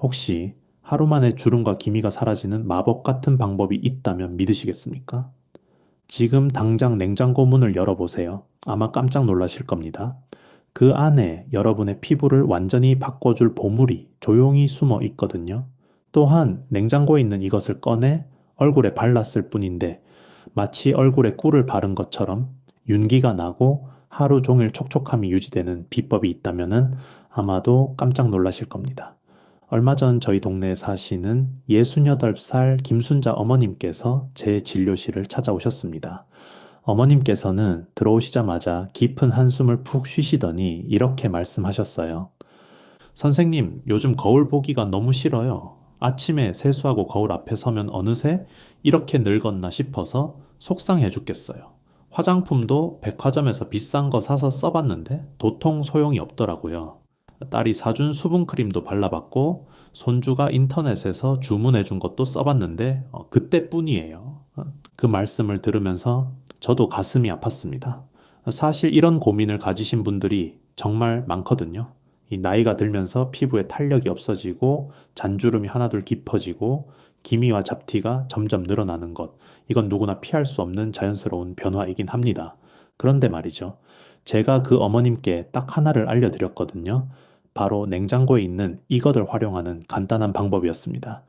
혹시 하루 만에 주름과 기미가 사라지는 마법 같은 방법이 있다면 믿으시겠습니까? 지금 당장 냉장고 문을 열어보세요. 아마 깜짝 놀라실 겁니다. 그 안에 여러분의 피부를 완전히 바꿔줄 보물이 조용히 숨어 있거든요. 또한 냉장고에 있는 이것을 꺼내 얼굴에 발랐을 뿐인데 마치 얼굴에 꿀을 바른 것처럼 윤기가 나고 하루 종일 촉촉함이 유지되는 비법이 있다면 아마도 깜짝 놀라실 겁니다. 얼마 전 저희 동네에 사시는 68살 김순자 어머님께서 제 진료실을 찾아오셨습니다. 어머님께서는 들어오시자마자 깊은 한숨을 푹 쉬시더니 이렇게 말씀하셨어요. 선생님, 요즘 거울 보기가 너무 싫어요. 아침에 세수하고 거울 앞에 서면 어느새 이렇게 늙었나 싶어서 속상해 죽겠어요. 화장품도 백화점에서 비싼 거 사서 써봤는데 도통 소용이 없더라고요. 딸이 사준 수분크림도 발라봤고 손주가 인터넷에서 주문해준 것도 써봤는데 그때뿐이에요. 그 말씀을 들으면서 저도 가슴이 아팠습니다. 사실 이런 고민을 가지신 분들이 정말 많거든요. 이 나이가 들면서 피부에 탄력이 없어지고 잔주름이 하나둘 깊어지고 기미와 잡티가 점점 늘어나는 것. 이건 누구나 피할 수 없는 자연스러운 변화이긴 합니다. 그런데 말이죠. 제가 그 어머님께 딱 하나를 알려드렸거든요. 바로 냉장고에 있는 이것을 활용하는 간단한 방법이었습니다.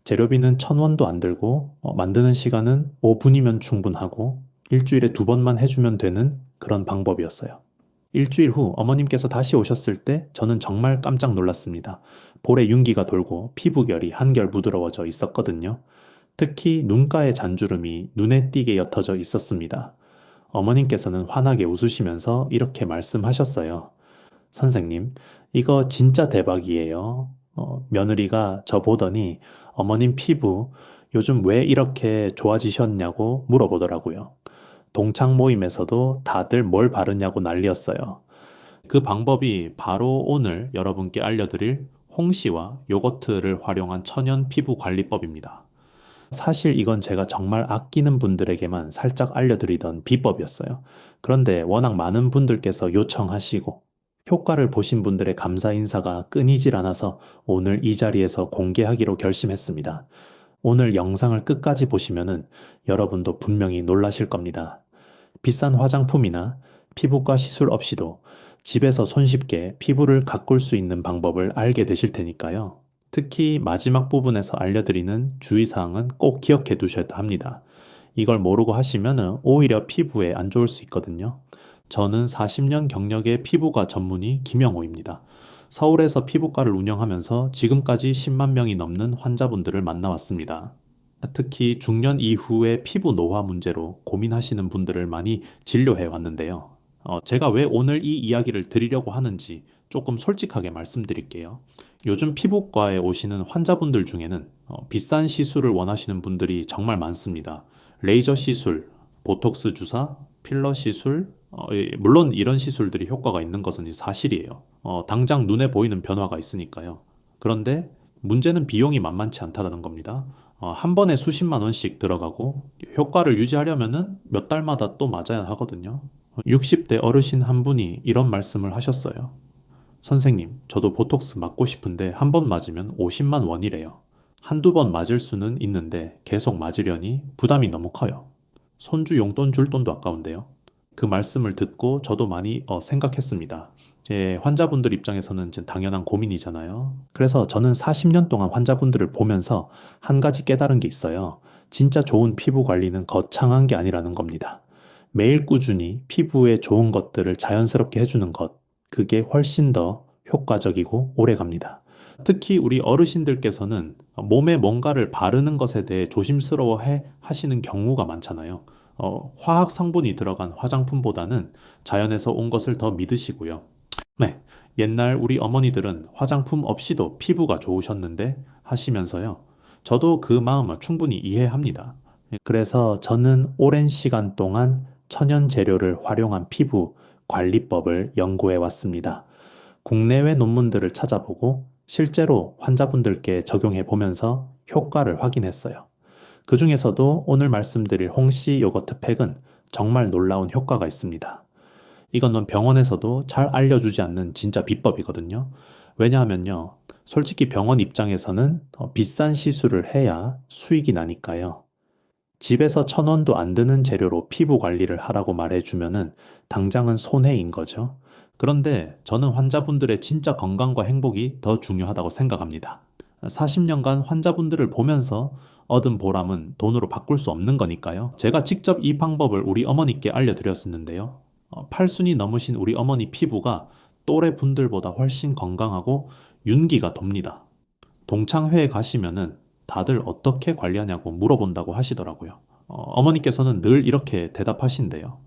재료비는 1,000원도 안 들고 만드는 시간은 5분이면 충분하고 일주일에 2번만 해주면 되는 그런 방법이었어요. 일주일 후 어머님께서 다시 오셨을 때 저는 정말 깜짝 놀랐습니다. 볼에 윤기가 돌고 피부결이 한결 부드러워져 있었거든요. 특히 눈가의 잔주름이 눈에 띄게 옅어져 있었습니다. 어머님께서는 환하게 웃으시면서 이렇게 말씀하셨어요. 선생님, 이거 진짜 대박이에요. 며느리가 저 보더니 어머님 피부 요즘 왜 이렇게 좋아지셨냐고 물어보더라고요. 동창 모임에서도 다들 뭘 바르냐고 난리였어요. 그 방법이 바로 오늘 여러분께 알려드릴 홍시와 요거트를 활용한 천연 피부 관리법입니다. 사실 이건 제가 정말 아끼는 분들에게만 살짝 알려드리던 비법이었어요. 그런데 워낙 많은 분들께서 요청하시고 효과를 보신 분들의 감사 인사가 끊이질 않아서 오늘 이 자리에서 공개하기로 결심했습니다. 오늘 영상을 끝까지 보시면은 여러분도 분명히 놀라실 겁니다. 비싼 화장품이나 피부과 시술 없이도 집에서 손쉽게 피부를 가꿀 수 있는 방법을 알게 되실 테니까요. 특히 마지막 부분에서 알려드리는 주의사항은 꼭 기억해 두셔야 합니다. 이걸 모르고 하시면 오히려 피부에 안 좋을 수 있거든요. 저는 40년 경력의 피부과 전문의 김영호입니다. 서울에서 피부과를 운영하면서 지금까지 10만 명이 넘는 환자분들을 만나왔습니다. 특히 중년 이후의 피부 노화 문제로 고민하시는 분들을 많이 진료해 왔는데요. 제가 왜 오늘 이 이야기를 드리려고 하는지 조금 솔직하게 말씀드릴게요. 요즘 피부과에 오시는 환자분들 중에는 비싼 시술을 원하시는 분들이 정말 많습니다. 레이저 시술, 보톡스 주사, 필러 시술, 물론 이런 시술들이 효과가 있는 것은 사실이에요. 당장 눈에 보이는 변화가 있으니까요. 그런데 문제는 비용이 만만치 않다는 겁니다. 한 번에 수십만 원씩 들어가고 효과를 유지하려면은 몇 달마다 또 맞아야 하거든요. 60대 어르신 한 분이 이런 말씀을 하셨어요. 선생님, 저도 보톡스 맞고 싶은데 한 번 맞으면 50만 원이래요. 한두 번 맞을 수는 있는데 계속 맞으려니 부담이 너무 커요. 손주 용돈 줄 돈도 아까운데요. 그 말씀을 듣고 저도 많이 생각했습니다. 제 환자분들 입장에서는 당연한 고민이잖아요. 그래서 저는 40년 동안 환자분들을 보면서 한 가지 깨달은 게 있어요. 진짜 좋은 피부 관리는 거창한 게 아니라는 겁니다. 매일 꾸준히 피부에 좋은 것들을 자연스럽게 해주는 것, 그게 훨씬 더 효과적이고 오래 갑니다. 특히 우리 어르신들께서는 몸에 뭔가를 바르는 것에 대해 조심스러워해 하시는 경우가 많잖아요. 화학 성분이 들어간 화장품보다는 자연에서 온 것을 더 믿으시고요. 네, 옛날 우리 어머니들은 화장품 없이도 피부가 좋으셨는데 하시면서요. 저도 그 마음을 충분히 이해합니다. 그래서 저는 오랜 시간 동안 천연 재료를 활용한 피부 관리법을 연구해 왔습니다. 국내외 논문들을 찾아보고 실제로 환자분들께 적용해 보면서 효과를 확인했어요. 그 중에서도 오늘 말씀드릴 홍씨 요거트 팩은 정말 놀라운 효과가 있습니다. 이건 병원에서도 잘 알려주지 않는 진짜 비법이거든요. 왜냐하면요. 솔직히 병원 입장에서는 비싼 시술을 해야 수익이 나니까요. 집에서 1,000원도 안 드는 재료로 피부 관리를 하라고 말해주면은 당장은 손해인 거죠. 그런데 저는 환자분들의 진짜 건강과 행복이 더 중요하다고 생각합니다. 40년간 환자분들을 보면서 얻은 보람은 돈으로 바꿀 수 없는 거니까요. 제가 직접 이 방법을 우리 어머니께 알려드렸었는데요. 8순이 넘으신 우리 어머니 피부가 또래 분들보다 훨씬 건강하고 윤기가 돕니다. 동창회에 가시면은 다들 어떻게 관리하냐고 물어본다고 하시더라고요. 어머니께서는 늘 이렇게 대답하신대요.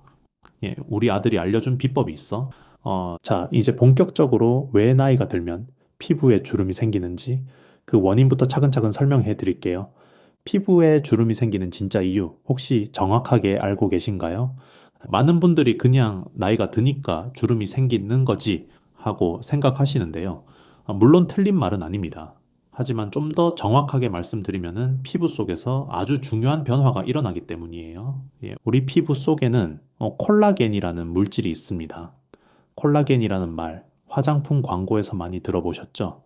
예, 우리 아들이 알려준 비법이 있어. 자, 이제 본격적으로 왜 나이가 들면 피부에 주름이 생기는지 그 원인부터 차근차근 설명해 드릴게요. 피부에 주름이 생기는 진짜 이유 혹시 정확하게 알고 계신가요? 많은 분들이 그냥 나이가 드니까 주름이 생기는 거지 하고 생각하시는데요. 물론 틀린 말은 아닙니다. 하지만 좀 더 정확하게 말씀드리면은 피부 속에서 아주 중요한 변화가 일어나기 때문이에요. 예, 우리 피부 속에는 콜라겐이라는 물질이 있습니다. 콜라겐이라는 말, 화장품 광고에서 많이 들어보셨죠?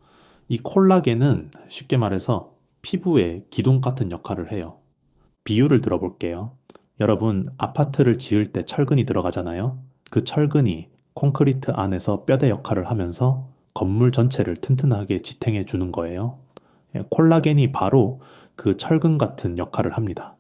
이 콜라겐은 쉽게 말해서 피부의 기둥 같은 역할을 해요. 비유를 들어볼게요. 여러분, 아파트를 지을 때 철근이 들어가잖아요. 그 철근이 콘크리트 안에서 뼈대 역할을 하면서 건물 전체를 튼튼하게 지탱해 주는 거예요. 예, 콜라겐이 바로 그 철근 같은 역할을 합니다.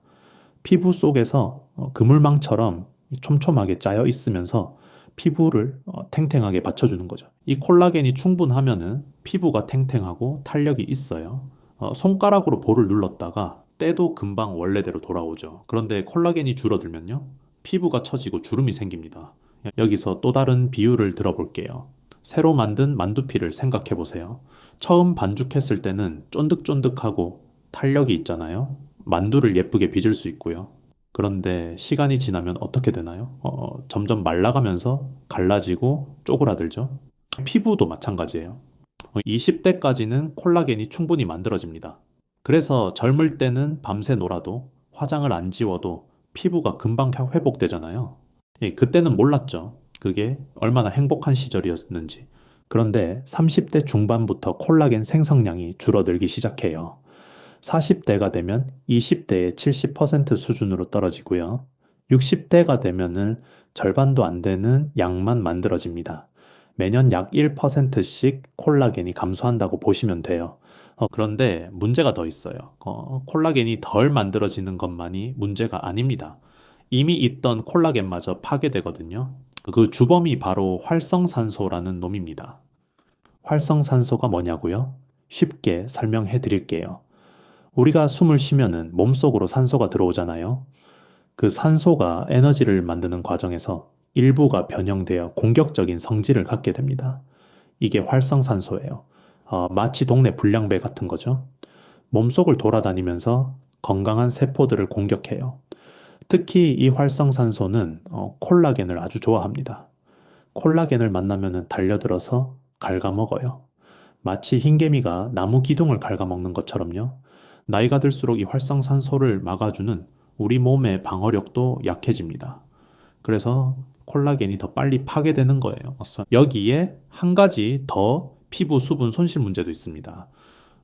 피부 속에서 그물망처럼 촘촘하게 짜여 있으면서 피부를 탱탱하게 받쳐주는 거죠. 이 콜라겐이 충분하면은 피부가 탱탱하고 탄력이 있어요. 손가락으로 볼을 눌렀다가 때도 금방 원래대로 돌아오죠. 그런데 콜라겐이 줄어들면요. 피부가 처지고 주름이 생깁니다. 여기서 또 다른 비유를 들어볼게요. 새로 만든 만두피를 생각해 보세요. 처음 반죽했을 때는 쫀득쫀득하고 탄력이 있잖아요. 만두를 예쁘게 빚을 수 있고요. 그런데 시간이 지나면 어떻게 되나요? 점점 말라가면서 갈라지고 쪼그라들죠. 피부도 마찬가지예요. 20대까지는 콜라겐이 충분히 만들어집니다. 그래서 젊을 때는 밤새 놀아도 화장을 안 지워도 피부가 금방 회복되잖아요. 예, 그때는 몰랐죠. 그게 얼마나 행복한 시절이었는지. 그런데 30대 중반부터 콜라겐 생성량이 줄어들기 시작해요. 40대가 되면 20대의 70% 수준으로 떨어지고요. 60대가 되면은 절반도 안 되는 양만 만들어집니다. 매년 약 1%씩 콜라겐이 감소한다고 보시면 돼요. 그런데 문제가 더 있어요. 콜라겐이 덜 만들어지는 것만이 문제가 아닙니다. 이미 있던 콜라겐마저 파괴되거든요. 그 주범이 바로 활성산소라는 놈입니다. 활성산소가 뭐냐고요? 쉽게 설명해 드릴게요. 우리가 숨을 쉬면은 몸속으로 산소가 들어오잖아요. 그 산소가 에너지를 만드는 과정에서 일부가 변형되어 공격적인 성질을 갖게 됩니다. 이게 활성산소예요. 마치 동네 불량배 같은 거죠. 몸속을 돌아다니면서 건강한 세포들을 공격해요. 특히 이 활성산소는 콜라겐을 아주 좋아합니다. 콜라겐을 만나면 달려들어서 갉아먹어요. 마치 흰개미가 나무 기둥을 갉아먹는 것처럼요. 나이가 들수록 이 활성산소를 막아주는 우리 몸의 방어력도 약해집니다. 그래서 콜라겐이 더 빨리 파괴되는 거예요. 여기에 한 가지 더 피부 수분 손실 문제도 있습니다.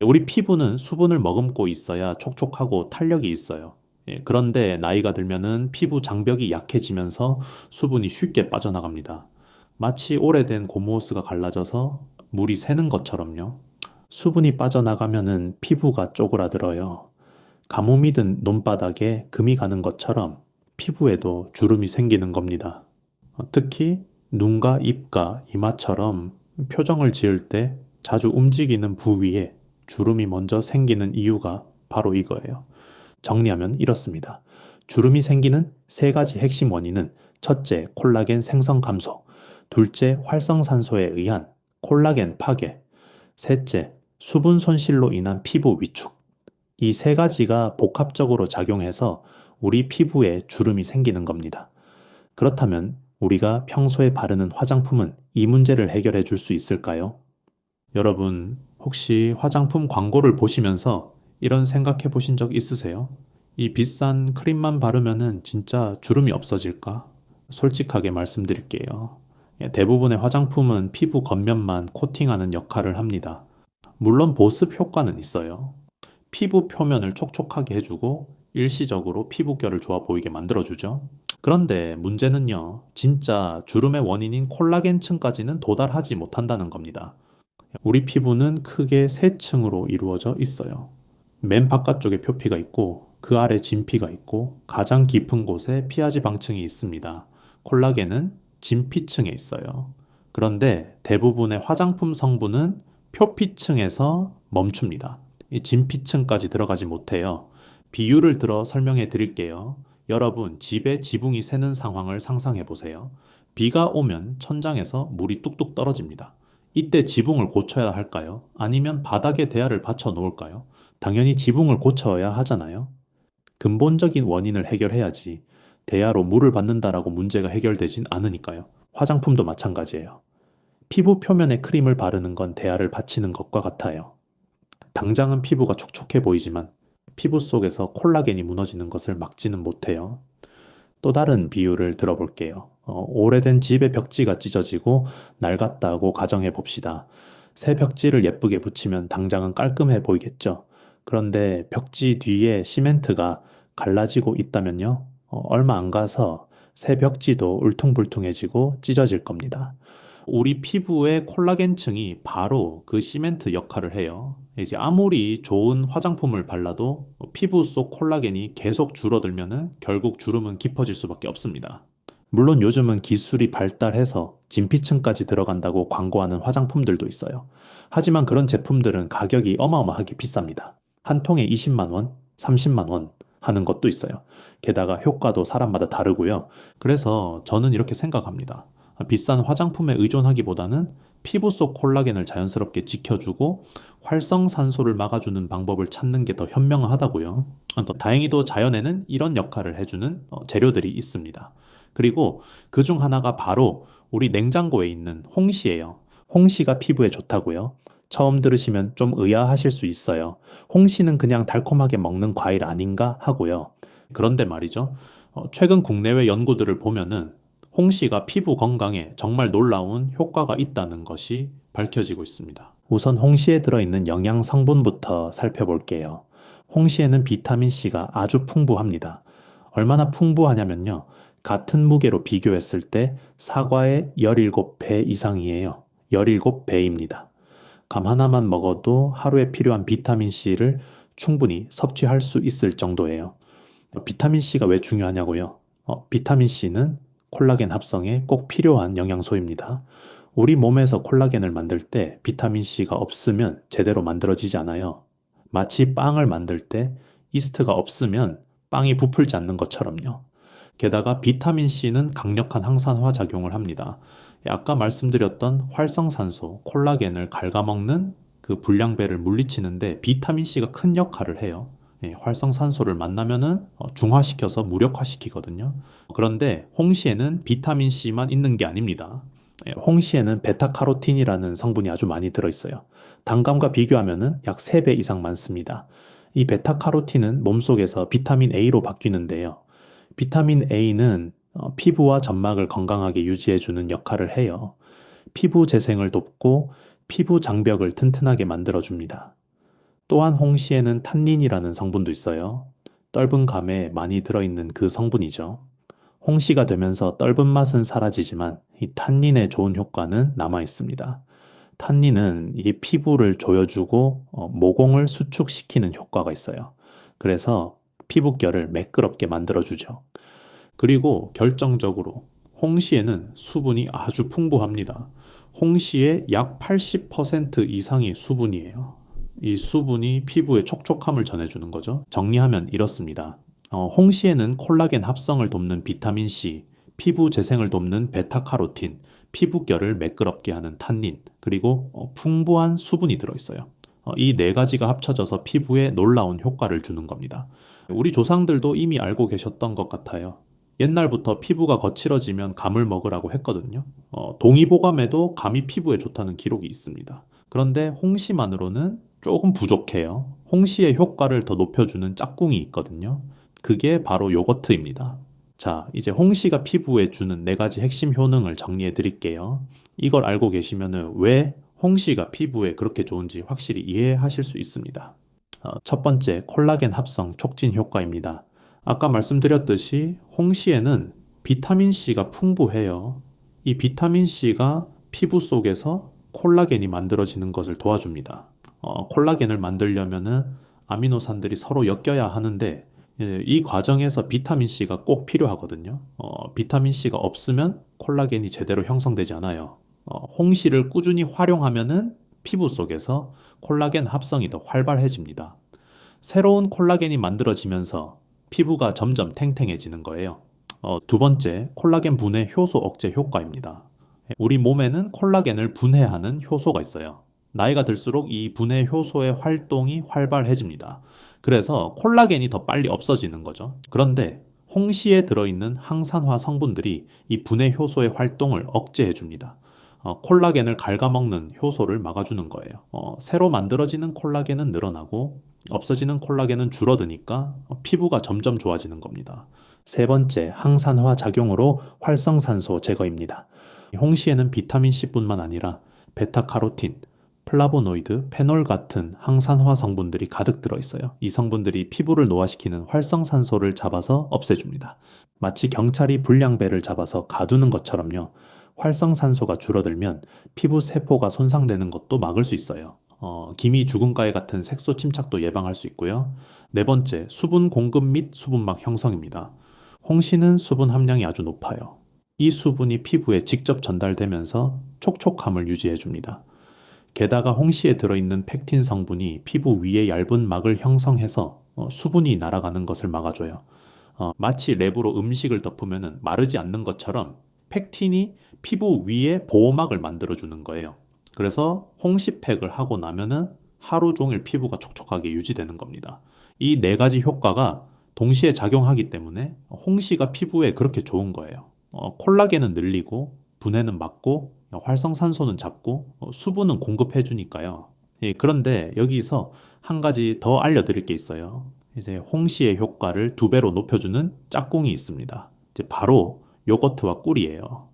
우리 피부는 수분을 머금고 있어야 촉촉하고 탄력이 있어요. 그런데 나이가 들면은 피부 장벽이 약해지면서 수분이 쉽게 빠져나갑니다. 마치 오래된 고무호스가 갈라져서 물이 새는 것처럼요. 수분이 빠져나가면은 피부가 쪼그라들어요. 가뭄이 든 논바닥에 금이 가는 것처럼 피부에도 주름이 생기는 겁니다. 특히 눈과 입과 이마처럼 표정을 지을 때 자주 움직이는 부위에 주름이 먼저 생기는 이유가 바로 이거예요. 정리하면 이렇습니다. 주름이 생기는 세 가지 핵심 원인은 첫째, 콜라겐 생성 감소, 둘째, 활성산소에 의한 콜라겐 파괴, 셋째, 수분 손실로 인한 피부 위축. 이 세 가지가 복합적으로 작용해서 우리 피부에 주름이 생기는 겁니다. 그렇다면 우리가 평소에 바르는 화장품은 이 문제를 해결해 줄 수 있을까요? 여러분, 혹시 화장품 광고를 보시면서 이런 생각해 보신 적 있으세요? 이 비싼 크림만 바르면은 진짜 주름이 없어질까? 솔직하게 말씀드릴게요. 대부분의 화장품은 피부 겉면만 코팅하는 역할을 합니다. 물론 보습 효과는 있어요. 피부 표면을 촉촉하게 해주고 일시적으로 피부결을 좋아 보이게 만들어주죠. 그런데 문제는요, 진짜 주름의 원인인 콜라겐층까지는 도달하지 못한다는 겁니다. 우리 피부는 크게 세 층으로 이루어져 있어요. 맨 바깥쪽에 표피가 있고 그 아래 진피가 있고 가장 깊은 곳에 피하지방층이 있습니다. 콜라겐은 진피층에 있어요. 그런데 대부분의 화장품 성분은 표피층에서 멈춥니다. 이 진피층까지 들어가지 못해요. 비유를 들어 설명해 드릴게요. 여러분, 집에 지붕이 새는 상황을 상상해 보세요. 비가 오면 천장에서 물이 뚝뚝 떨어집니다. 이때 지붕을 고쳐야 할까요? 아니면 바닥에 대야를 받쳐 놓을까요? 당연히 지붕을 고쳐야 하잖아요. 근본적인 원인을 해결해야지 대야로 물을 받는다라고 문제가 해결되진 않으니까요. 화장품도 마찬가지예요. 피부 표면에 크림을 바르는 건 대야를 받치는 것과 같아요. 당장은 피부가 촉촉해 보이지만 피부 속에서 콜라겐이 무너지는 것을 막지는 못해요. 또 다른 비유를 들어볼게요. 오래된 집의 벽지가 찢어지고 낡았다고 가정해 봅시다. 새 벽지를 예쁘게 붙이면 당장은 깔끔해 보이겠죠. 그런데 벽지 뒤에 시멘트가 갈라지고 있다면요. 얼마 안 가서 새 벽지도 울퉁불퉁해지고 찢어질 겁니다. 우리 피부의 콜라겐층이 바로 그 시멘트 역할을 해요. 이제 아무리 좋은 화장품을 발라도 피부 속 콜라겐이 계속 줄어들면은 결국 주름은 깊어질 수밖에 없습니다. 물론 요즘은 기술이 발달해서 진피층까지 들어간다고 광고하는 화장품들도 있어요. 하지만 그런 제품들은 가격이 어마어마하게 비쌉니다. 한 통에 20만 원, 30만 원 하는 것도 있어요. 게다가 효과도 사람마다 다르고요. 그래서 저는 이렇게 생각합니다. 비싼 화장품에 의존하기보다는 피부 속 콜라겐을 자연스럽게 지켜주고 활성산소를 막아주는 방법을 찾는 게 더 현명하다고요. 또 다행히도 자연에는 이런 역할을 해주는 재료들이 있습니다. 그리고 그 중 하나가 바로 우리 냉장고에 있는 홍시예요. 홍시가 피부에 좋다고요. 처음 들으시면 좀 의아하실 수 있어요. 홍시는 그냥 달콤하게 먹는 과일 아닌가 하고요. 그런데 말이죠. 최근 국내외 연구들을 보면은 홍시가 피부 건강에 정말 놀라운 효과가 있다는 것이 밝혀지고 있습니다. 우선 홍시에 들어있는 영양 성분부터 살펴볼게요. 홍시에는 비타민C가 아주 풍부합니다. 얼마나 풍부하냐면요. 같은 무게로 비교했을 때 사과의 17배 이상이에요. 17배입니다. 감 하나만 먹어도 하루에 필요한 비타민C를 충분히 섭취할 수 있을 정도예요. 비타민C가 왜 중요하냐고요? 비타민C는 콜라겐 합성에 꼭 필요한 영양소입니다. 우리 몸에서 콜라겐을 만들 때 비타민C가 없으면 제대로 만들어지지 않아요. 마치 빵을 만들 때 이스트가 없으면 빵이 부풀지 않는 것처럼요. 게다가 비타민C는 강력한 항산화 작용을 합니다. 아까 말씀드렸던 활성산소, 콜라겐을 갉아먹는 그 불량배를 물리치는데 비타민C가 큰 역할을 해요. 활성산소를 만나면은 중화시켜서 무력화시키거든요. 그런데 홍시에는 비타민C만 있는 게 아닙니다. 홍시에는 베타카로틴이라는 성분이 아주 많이 들어있어요. 단감과 비교하면은 약 3배 이상 많습니다. 이 베타카로틴은 몸속에서 비타민 A로 바뀌는데요. 비타민 A는 피부와 점막을 건강하게 유지해주는 역할을 해요. 피부 재생을 돕고 피부 장벽을 튼튼하게 만들어줍니다. 또한 홍시에는 탄닌이라는 성분도 있어요. 떫은 감에 많이 들어있는 그 성분이죠. 홍시가 되면서 떫은 맛은 사라지지만 이 탄닌의 좋은 효과는 남아 있습니다. 탄닌은 이게 피부를 조여주고 모공을 수축시키는 효과가 있어요. 그래서 피부결을 매끄럽게 만들어주죠. 그리고 결정적으로 홍시에는 수분이 아주 풍부합니다. 홍시의 약 80% 이상이 수분이에요. 이 수분이 피부에 촉촉함을 전해주는 거죠. 정리하면 이렇습니다. 홍시에는 콜라겐 합성을 돕는 비타민C, 피부 재생을 돕는 베타카로틴, 피부결을 매끄럽게 하는 탄닌, 그리고 풍부한 수분이 들어있어요. 이 네 가지가 합쳐져서 피부에 놀라운 효과를 주는 겁니다. 우리 조상들도 이미 알고 계셨던 것 같아요. 옛날부터 피부가 거칠어지면 감을 먹으라고 했거든요. 동의보감에도 감이 피부에 좋다는 기록이 있습니다. 그런데 홍시만으로는 조금 부족해요. 홍시의 효과를 더 높여주는 짝꿍이 있거든요. 그게 바로 요거트입니다. 자, 이제 홍시가 피부에 주는 4가지 핵심 효능을 정리해 드릴게요. 이걸 알고 계시면은 왜 홍시가 피부에 그렇게 좋은지 확실히 이해하실 수 있습니다. 첫 번째, 콜라겐 합성 촉진 효과입니다. 아까 말씀드렸듯이 홍시에는 비타민C가 풍부해요. 이 비타민C가 피부 속에서 콜라겐이 만들어지는 것을 도와줍니다. 콜라겐을 만들려면은 아미노산들이 서로 엮여야 하는데 이 과정에서 비타민C가 꼭 필요하거든요. 비타민C가 없으면 콜라겐이 제대로 형성되지 않아요. 홍시를 꾸준히 활용하면은 피부 속에서 콜라겐 합성이 더 활발해집니다. 새로운 콜라겐이 만들어지면서 피부가 점점 탱탱해지는 거예요. 두 번째, 콜라겐 분해 효소 억제 효과입니다. 우리 몸에는 콜라겐을 분해하는 효소가 있어요. 나이가 들수록 이 분해 효소의 활동이 활발해집니다. 그래서 콜라겐이 더 빨리 없어지는 거죠. 그런데 홍시에 들어있는 항산화 성분들이 이 분해 효소의 활동을 억제해 줍니다. 콜라겐을 갉아먹는 효소를 막아주는 거예요. 새로 만들어지는 콜라겐은 늘어나고 없어지는 콜라겐은 줄어드니까 피부가 점점 좋아지는 겁니다. 세 번째, 항산화 작용으로 활성산소 제거입니다. 홍시에는 비타민C뿐만 아니라 베타카로틴, 플라보노이드, 페놀 같은 항산화 성분들이 가득 들어있어요. 이 성분들이 피부를 노화시키는 활성산소를 잡아서 없애줍니다. 마치 경찰이 불량배를 잡아서 가두는 것처럼요. 활성산소가 줄어들면 피부 세포가 손상되는 것도 막을 수 있어요. 기미 주근가에 같은 색소 침착도 예방할 수 있고요. 네 번째, 수분 공급 및 수분막 형성입니다. 홍시는 수분 함량이 아주 높아요. 이 수분이 피부에 직접 전달되면서 촉촉함을 유지해줍니다. 게다가 홍시에 들어있는 팩틴 성분이 피부 위에 얇은 막을 형성해서 수분이 날아가는 것을 막아줘요. 마치 랩으로 음식을 덮으면 마르지 않는 것처럼 팩틴이 피부 위에 보호막을 만들어주는 거예요. 그래서 홍시팩을 하고 나면은 하루 종일 피부가 촉촉하게 유지되는 겁니다. 이 4가지 효과가 동시에 작용하기 때문에 홍시가 피부에 그렇게 좋은 거예요. 콜라겐은 늘리고 분해는 막고 활성산소는 잡고 수분은 공급해 주니까요. 그런데 여기서 한 가지 더 알려드릴 게 있어요. 이제 홍시의 효과를 2배로 높여주는 짝꿍이 있습니다. 이제 바로 요거트와 꿀이에요.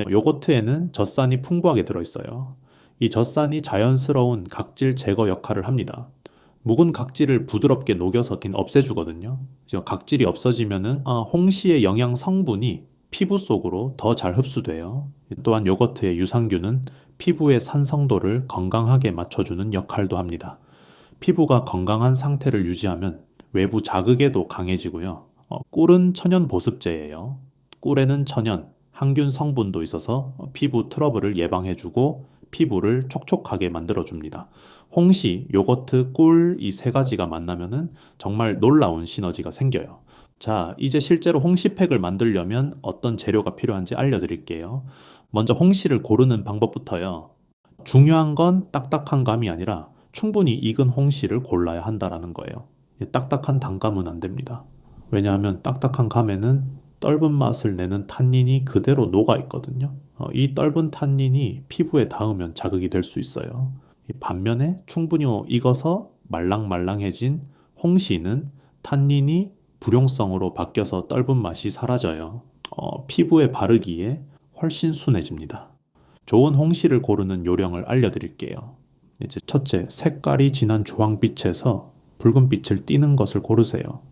요거트에는 젖산이 풍부하게 들어있어요. 이 젖산이 자연스러운 각질 제거 역할을 합니다. 묵은 각질을 부드럽게 녹여서 없애주거든요. 각질이 없어지면은 홍시의 영양 성분이 피부 속으로 더 잘 흡수돼요. 또한 요거트의 유산균은 피부의 산성도를 건강하게 맞춰주는 역할도 합니다. 피부가 건강한 상태를 유지하면 외부 자극에도 강해지고요. 꿀은 천연 보습제예요. 꿀에는 천연, 항균 성분도 있어서 피부 트러블을 예방해주고 피부를 촉촉하게 만들어줍니다. 홍시, 요거트, 꿀 이 3가지가 만나면은 정말 놀라운 시너지가 생겨요. 자, 이제 실제로 홍시팩을 만들려면 어떤 재료가 필요한지 알려드릴게요. 먼저 홍시를 고르는 방법부터요. 중요한 건 딱딱한 감이 아니라 충분히 익은 홍시를 골라야 한다는 거예요. 딱딱한 단감은 안 됩니다. 왜냐하면 딱딱한 감에는 떫은 맛을 내는 탄닌이 그대로 녹아 있거든요. 이 떫은 탄닌이 피부에 닿으면 자극이 될 수 있어요. 반면에 충분히 익어서 말랑말랑해진 홍시는 탄닌이 불용성으로 바뀌어서 떫은 맛이 사라져요. 피부에 바르기에 훨씬 순해집니다. 좋은 홍시를 고르는 요령을 알려드릴게요. 이제 첫째, 색깔이 진한 주황빛에서 붉은빛을 띠는 것을 고르세요.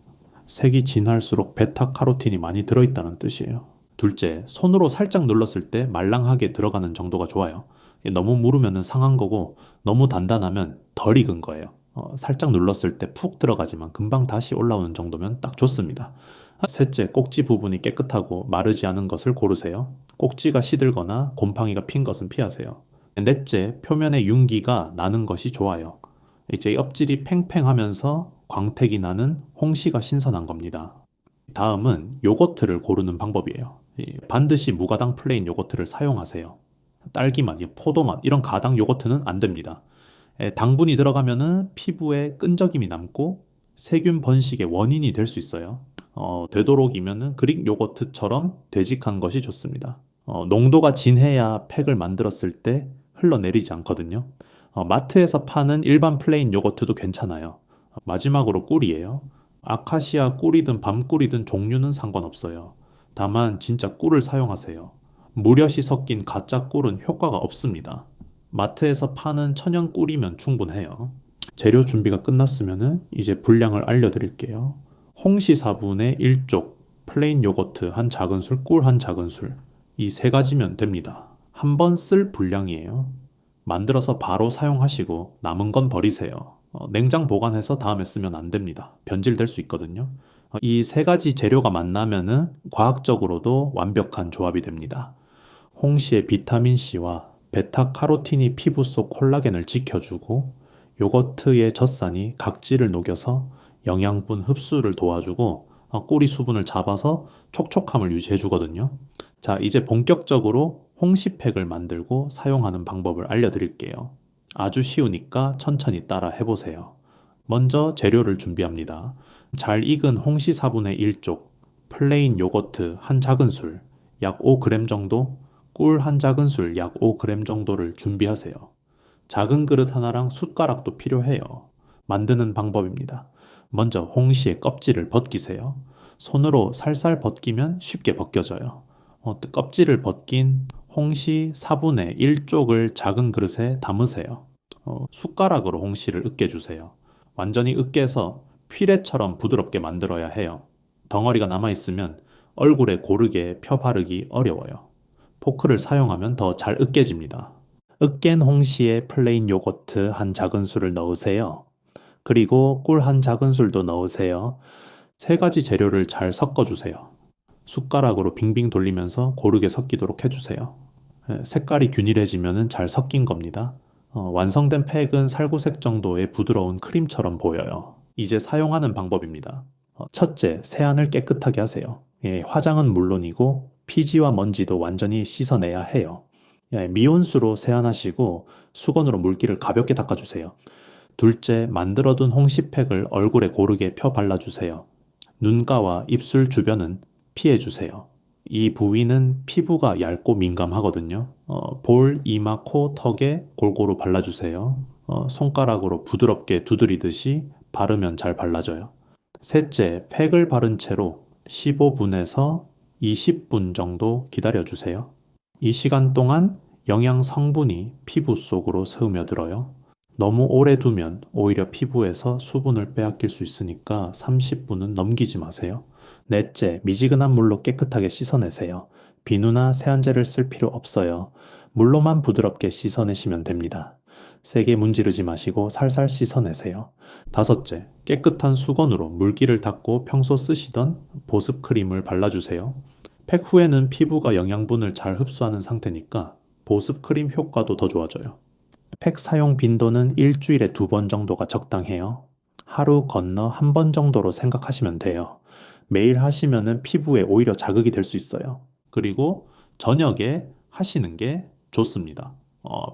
색이 진할수록 베타카로틴이 많이 들어있다는 뜻이에요. 둘째, 손으로 살짝 눌렀을 때 말랑하게 들어가는 정도가 좋아요. 너무 무르면 상한 거고 너무 단단하면 덜 익은 거예요. 살짝 눌렀을 때 푹 들어가지만 금방 다시 올라오는 정도면 딱 좋습니다. 셋째, 꼭지 부분이 깨끗하고 마르지 않은 것을 고르세요. 꼭지가 시들거나 곰팡이가 핀 것은 피하세요. 넷째, 표면에 윤기가 나는 것이 좋아요. 이제 껍질이 팽팽하면서 광택이 나는 홍시가 신선한 겁니다. 다음은 요거트를 고르는 방법이에요. 반드시 무가당 플레인 요거트를 사용하세요. 딸기맛, 포도맛 이런 가당 요거트는 안 됩니다. 당분이 들어가면은 피부에 끈적임이 남고 세균 번식의 원인이 될 수 있어요. 되도록이면은 그릭 요거트처럼 되직한 것이 좋습니다. 농도가 진해야 팩을 만들었을 때 흘러내리지 않거든요. 마트에서 파는 일반 플레인 요거트도 괜찮아요. 마지막으로 꿀이에요. 아카시아 꿀이든 밤꿀이든 종류는 상관없어요. 다만 진짜 꿀을 사용하세요. 무엿이 섞인 가짜 꿀은 효과가 없습니다. 마트에서 파는 천연 꿀이면 충분해요. 재료 준비가 끝났으면 이제 분량을 알려드릴게요. 홍시 4분의 1쪽, 플레인 요거트 한 작은술, 꿀 한 작은술. 이 세 가지면 됩니다. 한 번 쓸 분량이에요. 만들어서 바로 사용하시고 남은 건 버리세요. 냉장 보관해서 다음에 쓰면 안 됩니다. 변질될 수 있거든요. 이 세 가지 재료가 만나면은 과학적으로도 완벽한 조합이 됩니다. 홍시의 비타민C와 베타카로틴이 피부 속 콜라겐을 지켜주고 요거트의 젖산이 각질을 녹여서 영양분 흡수를 도와주고 꼬리 수분을 잡아서 촉촉함을 유지해주거든요. 자, 이제 본격적으로 홍시팩을 만들고 사용하는 방법을 알려드릴게요. 아주 쉬우니까 천천히 따라 해보세요. 먼저 재료를 준비합니다. 잘 익은 홍시 4분의 1쪽, 플레인 요거트 한 작은술, 약 5g 정도, 꿀 한 작은술 약 5g 정도를 준비하세요. 작은 그릇 하나랑 숟가락도 필요해요. 만드는 방법입니다. 먼저 홍시의 껍질을 벗기세요. 손으로 살살 벗기면 쉽게 벗겨져요. 껍질을 벗긴 홍시 4분의 1쪽을 작은 그릇에 담으세요. 숟가락으로 홍시를 으깨주세요. 완전히 으깨서 퓨레처럼 부드럽게 만들어야 해요. 덩어리가 남아있으면 얼굴에 고르게 펴 바르기 어려워요. 포크를 사용하면 더 잘 으깨집니다. 으깬 홍시에 플레인 요거트 한 작은술을 넣으세요. 그리고 꿀 한 작은술도 넣으세요. 세 가지 재료를 잘 섞어주세요. 숟가락으로 빙빙 돌리면서 고르게 섞이도록 해주세요. 색깔이 균일해지면 잘 섞인 겁니다. 완성된 팩은 살구색 정도의 부드러운 크림처럼 보여요. 이제 사용하는 방법입니다. 첫째, 세안을 깨끗하게 하세요. 화장은 물론이고 피지와 먼지도 완전히 씻어내야 해요. 미온수로 세안하시고 수건으로 물기를 가볍게 닦아주세요. 둘째, 만들어둔 홍시팩을 얼굴에 고르게 펴 발라주세요. 눈가와 입술 주변은 피해주세요. 이 부위는 피부가 얇고 민감하거든요. 볼, 이마, 코, 턱에 골고루 발라주세요. 손가락으로 부드럽게 두드리듯이 바르면 잘 발라져요. 셋째, 팩을 바른 채로 15분에서 20분 정도 기다려주세요. 이 시간 동안 영양 성분이 피부 속으로 스며들어요. 너무 오래 두면 오히려 피부에서 수분을 빼앗길 수 있으니까 30분은 넘기지 마세요. 넷째, 미지근한 물로 깨끗하게 씻어내세요. 비누나 세안제를 쓸 필요 없어요. 물로만 부드럽게 씻어내시면 됩니다. 세게 문지르지 마시고 살살 씻어내세요. 다섯째, 깨끗한 수건으로 물기를 닦고 평소 쓰시던 보습 크림을 발라주세요. 팩 후에는 피부가 영양분을 잘 흡수하는 상태니까 보습 크림 효과도 더 좋아져요. 팩 사용 빈도는 일주일에 2번 정도가 적당해요. 하루 건너 1번 정도로 생각하시면 돼요. 매일 하시면은 피부에 오히려 자극이 될 수 있어요. 그리고 저녁에 하시는 게 좋습니다.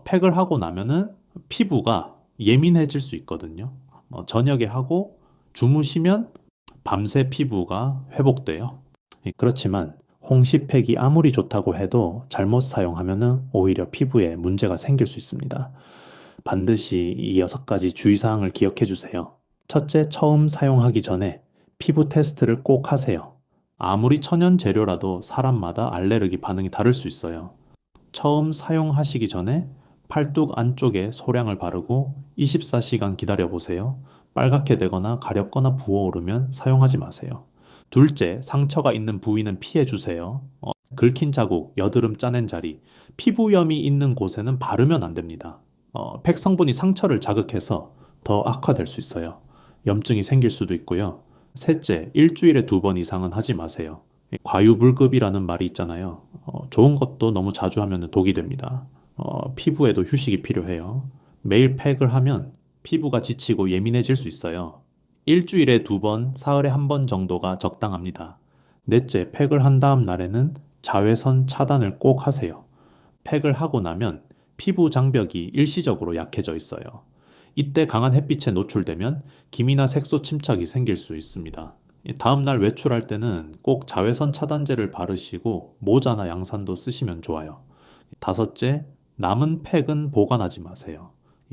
팩을 하고 나면은 피부가 예민해질 수 있거든요. 저녁에 하고 주무시면 밤새 피부가 회복돼요. 그렇지만 홍시팩이 아무리 좋다고 해도 잘못 사용하면은 오히려 피부에 문제가 생길 수 있습니다. 반드시 이 6가지 주의사항을 기억해 주세요. 첫째, 처음 사용하기 전에 피부 테스트를 꼭 하세요. 아무리 천연 재료라도 사람마다 알레르기 반응이 다를 수 있어요. 처음 사용하시기 전에 팔뚝 안쪽에 소량을 바르고 24시간 기다려보세요. 빨갛게 되거나 가렵거나 부어오르면 사용하지 마세요. 둘째, 상처가 있는 부위는 피해주세요. 긁힌 자국, 여드름 짜낸 자리, 피부염이 있는 곳에는 바르면 안 됩니다. 팩 성분이 상처를 자극해서 더 악화될 수 있어요. 염증이 생길 수도 있고요. 셋째, 일주일에 2번 이상은 하지 마세요. 과유불급이라는 말이 있잖아요. 좋은 것도 너무 자주 하면 독이 됩니다. 피부에도 휴식이 필요해요. 매일 팩을 하면 피부가 지치고 예민해질 수 있어요. 일주일에 2번, 사흘에 1번 정도가 적당합니다. 넷째, 팩을 한 다음 날에는 자외선 차단을 꼭 하세요. 팩을 하고 나면 피부 장벽이 일시적으로 약해져 있어요. 이때 강한 햇빛에 노출되면 기미나 색소 침착이 생길 수 있습니다. 다음날 외출할 때는 꼭 자외선 차단제를 바르시고 모자나 양산도 쓰시면 좋아요. 다섯째, 남은 팩은 보관하지 마세요.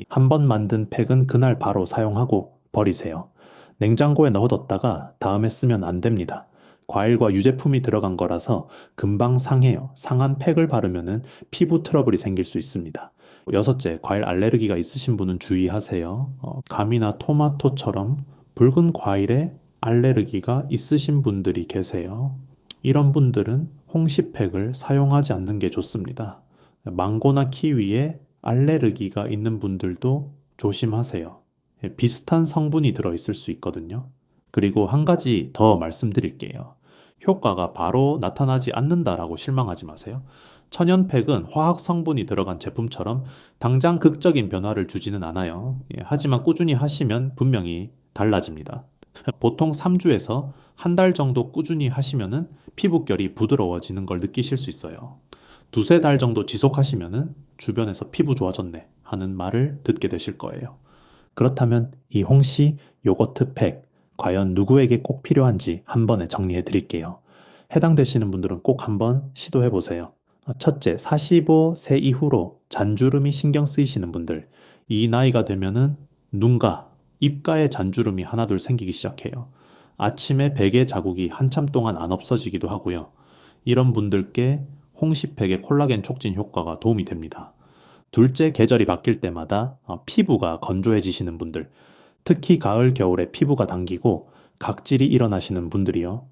한 번 만든 팩은 그날 바로 사용하고 버리세요. 냉장고에 넣어뒀다가 다음에 쓰면 안 됩니다. 과일과 유제품이 들어간 거라서 금방 상해요. 상한 팩을 바르면은 피부 트러블이 생길 수 있습니다. 여섯째, 과일 알레르기가 있으신 분은 주의하세요. 감이나 토마토처럼 붉은 과일에 알레르기가 있으신 분들이 계세요. 이런 분들은 홍시팩을 사용하지 않는 게 좋습니다. 망고나 키위에 알레르기가 있는 분들도 조심하세요. 비슷한 성분이 들어있을 수 있거든요. 그리고 한 가지 더 말씀드릴게요. 효과가 바로 나타나지 않는다라고 실망하지 마세요. 천연팩은 화학 성분이 들어간 제품처럼 당장 극적인 변화를 주지는 않아요. 하지만 꾸준히 하시면 분명히 달라집니다. 보통 3주에서 한 달 정도 꾸준히 하시면은 피부결이 부드러워지는 걸 느끼실 수 있어요. 두세 달 정도 지속하시면은 주변에서 피부 좋아졌네 하는 말을 듣게 되실 거예요. 그렇다면 이 홍시 요거트 팩 과연 누구에게 꼭 필요한지 한 번에 정리해 드릴게요. 해당되시는 분들은 꼭 한번 시도해 보세요. 첫째, 45세 이후로 잔주름이 신경 쓰이시는 분들. 이 나이가 되면은 눈가, 입가에 잔주름이 하나둘 생기기 시작해요. 아침에 베개 자국이 한참 동안 안 없어지기도 하고요. 이런 분들께 홍시팩의 콜라겐 촉진 효과가 도움이 됩니다. 둘째, 계절이 바뀔 때마다 피부가 건조해지시는 분들, 특히 가을, 겨울에 피부가 당기고 각질이 일어나시는 분들이요.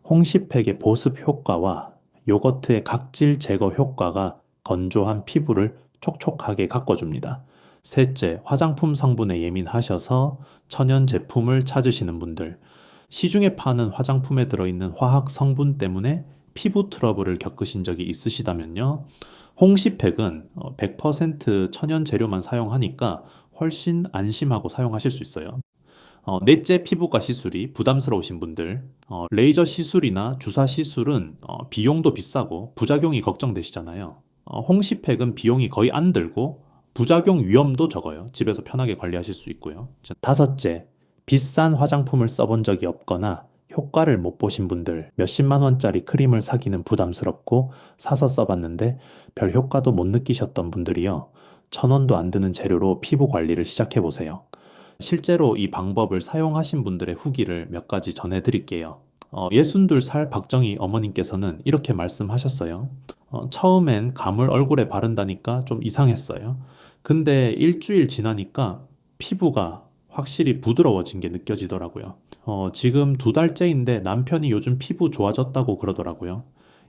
홍시팩의 보습 효과와 요거트의 각질 제거 효과가 건조한 피부를 촉촉하게 가꿔줍니다. 셋째, 화장품 성분에 예민하셔서 천연 제품을 찾으시는 분들, 시중에 파는 화장품에 들어있는 화학 성분 때문에 피부 트러블을 겪으신 적이 있으시다면요. 홍시팩은 100% 천연 재료만 사용하니까 훨씬 안심하고 사용하실 수 있어요. 넷째, 피부과 시술이 부담스러우신 분들, 레이저 시술이나 주사 시술은 비용도 비싸고 부작용이 걱정되시잖아요. 홍시팩은 비용이 거의 안 들고 부작용 위험도 적어요. 집에서 편하게 관리하실 수 있고요. 다섯째, 비싼 화장품을 써본 적이 없거나 효과를 못 보신 분들, 몇십만 원짜리 크림을 사기는 부담스럽고 사서 써봤는데 별 효과도 못 느끼셨던 분들이요. 1,000원도 안 드는 재료로 피부 관리를 시작해보세요. 실제로 이 방법을 사용하신 분들의 후기를 몇 가지 전해드릴게요. 62살 박정희 어머님께서는 이렇게 말씀하셨어요. 처음엔 감을 얼굴에 바른다니까 좀 이상했어요. 근데 일주일 지나니까 피부가 확실히 부드러워진 게 느껴지더라고요. 지금 2달째인데 남편이 요즘 피부 좋아졌다고 그러더라고요.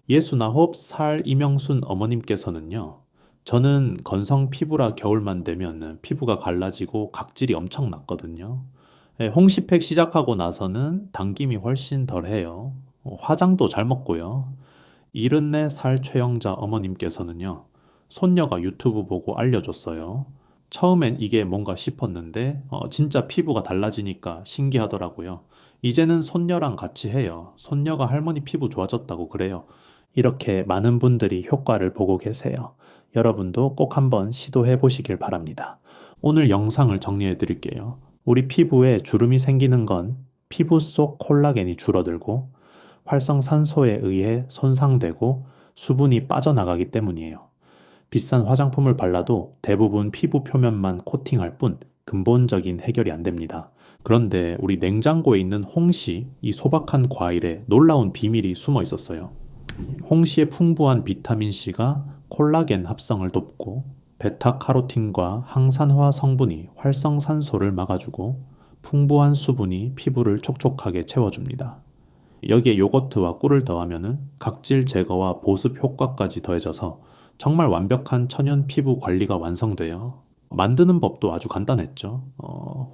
69살 이명순 어머님께서는요. 저는 건성 피부라 겨울만 되면 피부가 갈라지고 각질이 엄청 났거든요. 홍시팩 시작하고 나서는 당김이 훨씬 덜해요. 화장도 잘 먹고요. 74살 최영자 어머님께서는요. 손녀가 유튜브 보고 알려줬어요. 처음엔 이게 뭔가 싶었는데 진짜 피부가 달라지니까 신기하더라고요. 이제는 손녀랑 같이 해요. 손녀가 할머니 피부 좋아졌다고 그래요. 이렇게 많은 분들이 효과를 보고 계세요. 여러분도 꼭 한번 시도해 보시길 바랍니다. 오늘 영상을 정리해 드릴게요. 우리 피부에 주름이 생기는 건 피부 속 콜라겐이 줄어들고 활성산소에 의해 손상되고 수분이 빠져나가기 때문이에요. 비싼 화장품을 발라도 대부분 피부 표면만 코팅할 뿐 근본적인 해결이 안 됩니다. 그런데 우리 냉장고에 있는 홍시, 이 소박한 과일에 놀라운 비밀이 숨어 있었어요. 홍시의 풍부한 비타민C가 콜라겐 합성을 돕고 베타카로틴과 항산화 성분이 활성산소를 막아주고 풍부한 수분이 피부를 촉촉하게 채워줍니다. 여기에 요거트와 꿀을 더하면 각질 제거와 보습 효과까지 더해져서 정말 완벽한 천연 피부 관리가 완성돼요. 만드는 법도 아주 간단했죠.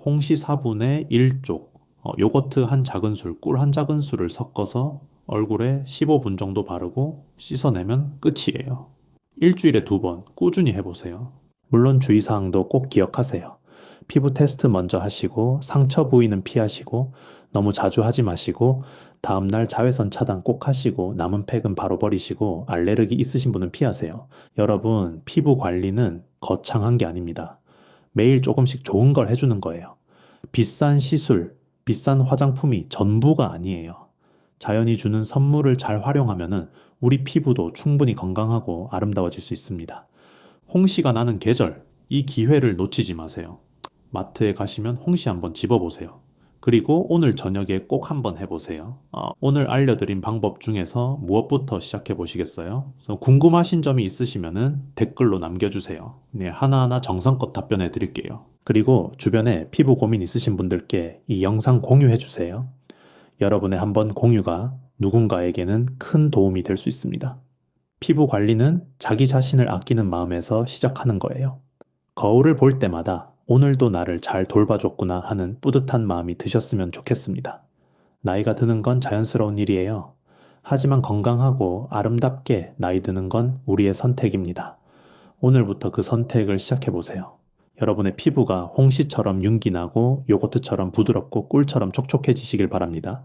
홍시 4분의 1쪽, 요거트 한 작은술, 꿀 한 작은술을 섞어서 얼굴에 15분 정도 바르고 씻어내면 끝이에요. 일주일에 2번 꾸준히 해보세요. 물론 주의사항도 꼭 기억하세요. 피부 테스트 먼저 하시고 상처 부위는 피하시고 너무 자주 하지 마시고 다음날 자외선 차단 꼭 하시고 남은 팩은 바로 버리시고 알레르기 있으신 분은 피하세요. 여러분, 피부 관리는 거창한 게 아닙니다. 매일 조금씩 좋은 걸 해주는 거예요. 비싼 시술, 비싼 화장품이 전부가 아니에요. 자연이 주는 선물을 잘 활용하면 우리 피부도 충분히 건강하고 아름다워질 수 있습니다. 홍시가 나는 계절, 이 기회를 놓치지 마세요. 마트에 가시면 홍시 한번 집어보세요. 그리고 오늘 저녁에 꼭 한번 해보세요. 오늘 알려드린 방법 중에서 무엇부터 시작해 보시겠어요? 그래서 궁금하신 점이 있으시면은 댓글로 남겨주세요. 네, 하나하나 정성껏 답변해 드릴게요. 그리고 주변에 피부 고민 있으신 분들께 이 영상 공유해 주세요. 여러분의 한 번 공유가 누군가에게는 큰 도움이 될 수 있습니다. 피부 관리는 자기 자신을 아끼는 마음에서 시작하는 거예요. 거울을 볼 때마다 오늘도 나를 잘 돌봐줬구나 하는 뿌듯한 마음이 드셨으면 좋겠습니다. 나이가 드는 건 자연스러운 일이에요. 하지만 건강하고 아름답게 나이 드는 건 우리의 선택입니다. 오늘부터 그 선택을 시작해보세요. 여러분의 피부가 홍시처럼 윤기 나고 요거트처럼 부드럽고 꿀처럼 촉촉해지시길 바랍니다.